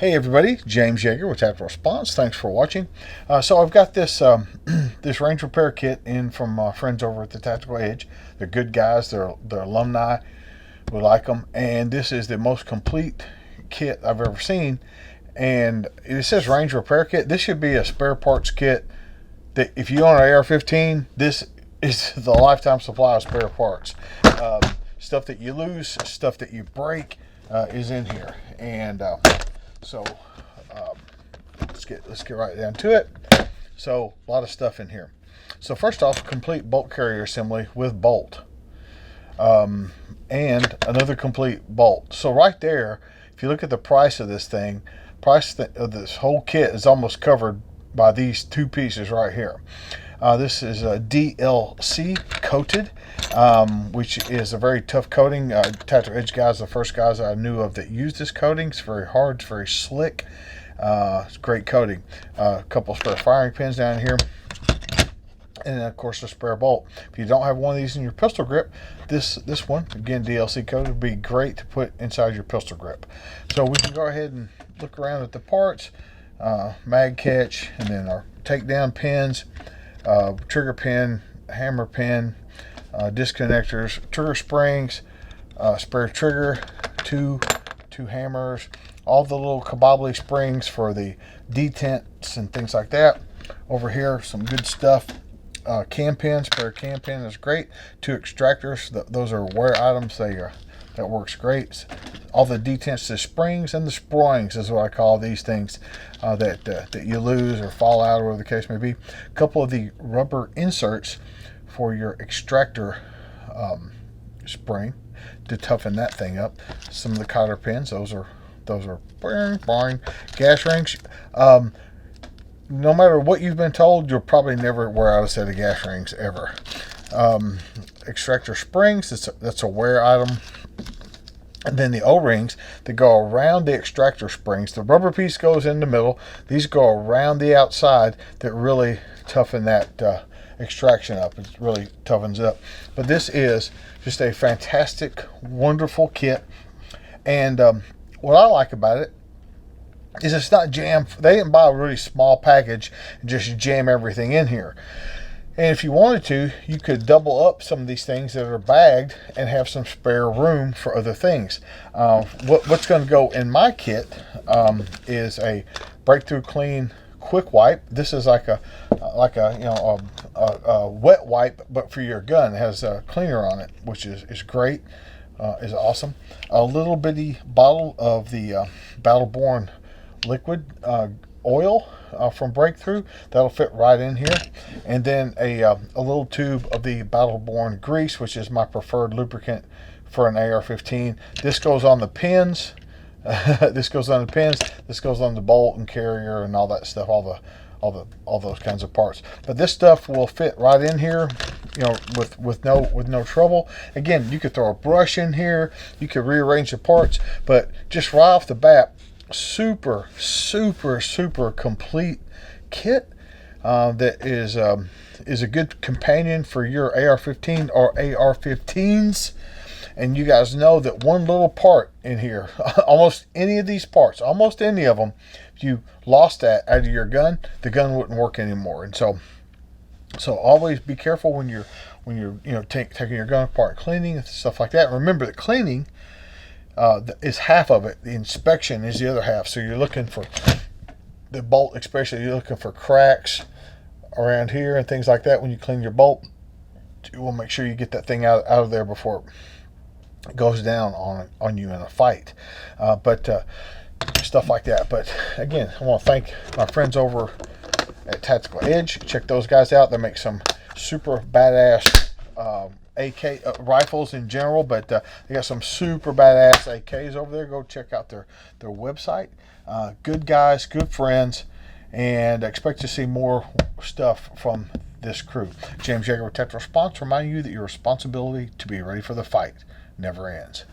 Hey everybody, James Yeager with Tactical Response. Thanks for watching. So I've got this this range repair kit in from friends over at the Tactical Edge. They're good guys. They're alumni. We like them, and this is the most complete kit I've ever seen. And it says range repair kit. This should be a spare parts kit that if you own an AR-15, this is the lifetime supply of spare parts. Stuff that you lose, stuff that you break is in here, and so let's get right down to it. So a lot of stuff in here. So first off, complete bolt carrier assembly with bolt, and another complete bolt. So right there, if you look at the price of this thing, of this whole kit is almost covered by these two pieces right here. This is a DLC coated, which is a very tough coating. Tactical Edge guys, the first guys I knew of that use this coating. It's very hard, it's very slick. It's great coating. A couple spare firing pins down here, and then of course a spare bolt. If you don't have one of these in your pistol grip, this one, again DLC coated, would be great to put inside your pistol grip. So we can go ahead and look around at the parts. Mag catch, and then our takedown pins, trigger pin, hammer pin, disconnectors, trigger springs, spare trigger, two hammers, all the little kabobbly springs for the detents and things like that. Over here, some good stuff. Cam pin, spare cam pin is great. Two extractors, those are wear items. That works great. All the detents, the springs and the springs is what I call these things that you lose or fall out, or whatever the case may be. A couple of the rubber inserts for your extractor spring to toughen that thing up. Some of the cotter pins, those are boring. Gas rings. No matter what you've been told, you'll probably never wear out a set of gas rings ever. Extractor springs, that's a wear item. And then the O-rings that go around the extractor springs. The rubber piece goes in the middle. These go around the outside that really toughen that extraction up. It really toughens it up. But this is just a fantastic, wonderful kit. And what I like about it is it's not jammed. They didn't buy a really small package and just jam everything in here. And if you wanted to, you could double up some of these things that are bagged and have some spare room for other things. What's going to go in my kit is a breakthrough clean quick wipe. This is like a wet wipe, but for your gun. It has a cleaner on it, which is great, is awesome. A little bitty bottle of the Battle-Born liquid oil from Breakthrough, that'll fit right in here. And then a little tube of the Battle-Born grease, which is my preferred lubricant for an AR-15. This goes on the pins. This goes on the pins. This goes on the bolt and carrier and all that stuff, all those kinds of parts. But this stuff will fit right in here, you know, with no trouble. Again, you could throw a brush in here, you could rearrange the parts, but just right off the bat, super complete kit that is a good companion for your AR-15 or AR-15s. And you guys know that one little part in here, almost any of these parts, almost any of them, if you lost that out of your gun, the gun wouldn't work anymore. And so always be careful when you're taking your gun apart, cleaning and stuff like that. Remember that cleaning is half of it. The inspection is the other half. So you're looking for the bolt, especially you're looking for cracks around here and things like that. When you clean your bolt, you will make sure you get that thing out of there before it goes down on you in a fight. But stuff like that. But again, I want to thank my friends over at Tactical Edge. Check those guys out. They make some super badass AK rifles in general, but they got some super badass AKs over there. Go check out their website. Good guys, good friends, and expect to see more stuff from this crew. James Yeager with Tactical Response, reminding you that your responsibility to be ready for the fight never ends.